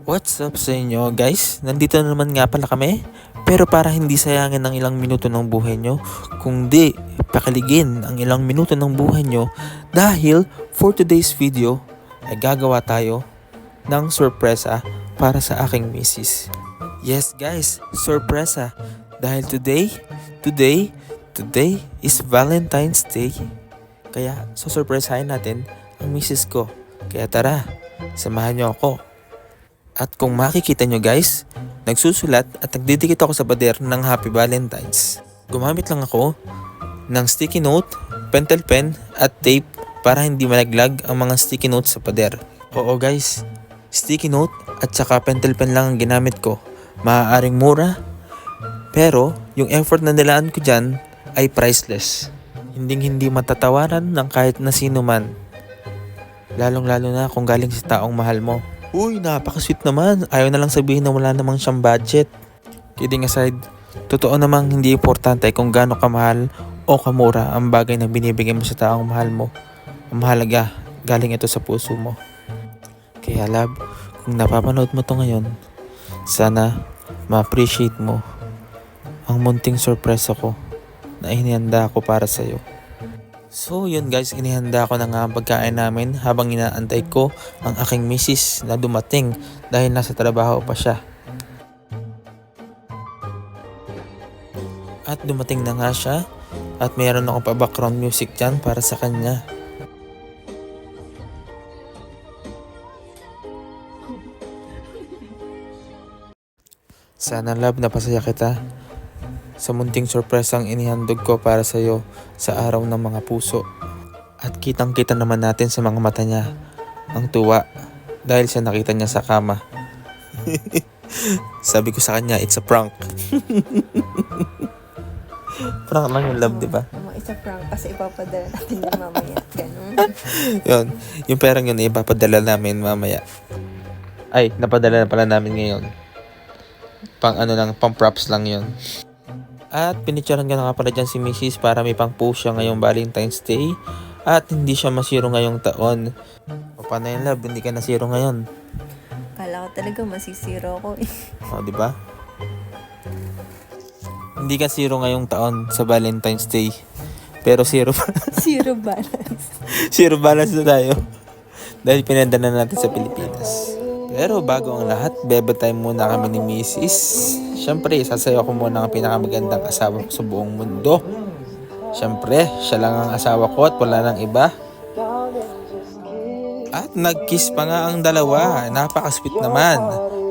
What's up sa inyo guys? Nandito na naman nga pala kami. Pero para hindi sayangin ang ilang minuto ng buhay nyo, kundi pakiligin ang ilang minuto ng buhay nyo dahil for today's video ay gagawa tayo ng sorpresa para sa aking misis. Yes guys, sorpresa. Dahil today is Valentine's Day. Kaya susurpresahin natin ang misis ko. Kaya tara, samahan nyo ako. At kung makikita nyo guys, nagsusulat at nagdidikit ako sa pader ng Happy Valentine's. Gumamit lang ako ng sticky note, pentel pen at tape para hindi malaglag ang mga sticky notes sa pader. Oo guys, sticky note at saka pentel pen lang ang ginamit ko. Maaaring mura, pero yung effort na nilaan ko dyan ay priceless. Hindi matatawaran ng kahit na sino man. Lalong-lalo na kung galing sa taong mahal mo. Uy, napaka-sweet naman. Ayaw na lang sabihin na wala namang siyang budget. Kidding aside, totoo namang hindi importante kung gaano kamahal o kamura ang bagay na binibigay mo sa taong mahal mo. Ang mahalaga, galing ito sa puso mo. Kaya love, kung napapanood mo to ngayon, sana ma-appreciate mo ang munting sorpresa ko na inihanda ko para sa'yo. So yun guys, inihanda ko na nga ang pagkain namin habang inaantay ko ang aking misis na dumating dahil nasa trabaho pa siya. At dumating na nga siya at mayroon akong pa background music dyan para sa kanya. Sana love, napasaya kita sa munting sorpresang inihandog ko para sa iyo sa araw ng mga puso. At kitang-kita naman natin sa mga mata niya ang tuwa dahil siya nakita niya sa kama. Sabi ko sa kanya, it's a prank. Prank lang yung love, di ba? It's a prank kasi ipapadala natin yung mamaya. Ganun. Yun, yung perang yun ipapadala namin mamaya. Ay, napadala na pala namin ngayon. Pang props lang yun. At pinicturean ko na nga pala dyan si Mrs. para may pang post siya ngayong Valentine's Day. At hindi siya masiro ngayong taon. O paano yun love, hindi ka nasiro ngayon? Kala ko talaga masisiro ko eh. O diba? Hindi ka zero ngayong taon sa Valentine's Day. Pero zero Zero balance. zero balance na tayo. Dahil pinadala natin sa Pilipinas. Pero bago ang lahat, bebe time muna kami ni Mrs. Siyempre, sasayaw ko muna ang pinakamagandang asawa ko sa buong mundo. Siyempre, siya lang ang asawa ko at wala nang iba. At nag-kiss pa nga ang dalawa. Napaka-sweet naman.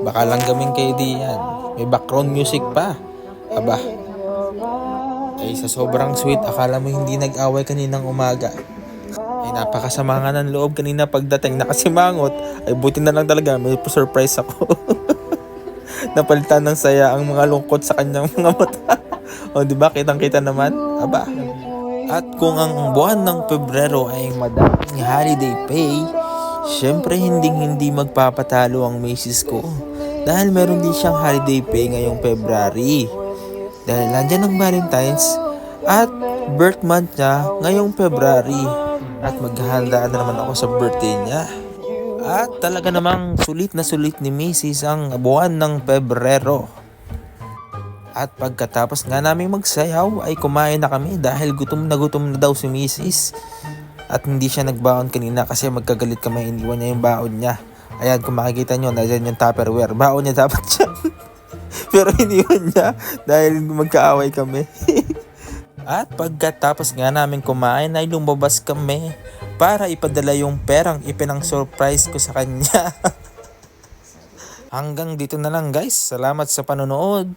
Baka lang gaming kayo diyan. May background music pa. Aba. Ay sa sobrang sweet, akala mo hindi nag-away kaninang umaga. Ay napakasama nga ng loob kanina pagdating nakasimangot. Ay buti na lang talaga, may surprise ako. Napalitan ng saya ang mga lungkot sa kanyang mga mata. O diba, kitang-kita naman. Aba. At kung ang buwan ng Pebrero ay madaling holiday pay, syempre hindi magpapatalo ang misis ko. Dahil meron din siyang holiday pay ngayong February. Dahil nandyan ang Valentine's at birth month niya ngayong February. At maghahanda na naman ako sa birthday niya. At talaga namang sulit na sulit ni Mrs. ang buwan ng Pebrero. At pagkatapos nga namin magsayaw ay kumain na kami dahil gutom na daw si Mrs. At hindi siya nagbaon kanina kasi magkagalit kami, iniwan niya yung baon niya. Ayan, kung makikita nyo, nandyan yung Tupperware. Baon niya dapat siya. Pero iniwan niya dahil magkaaway kami. At pagkatapos nga namin kumain ay lumabas kami para ipadala yung perang ipinang surprise ko sa kanya. Hanggang dito na lang guys. Salamat sa panonood.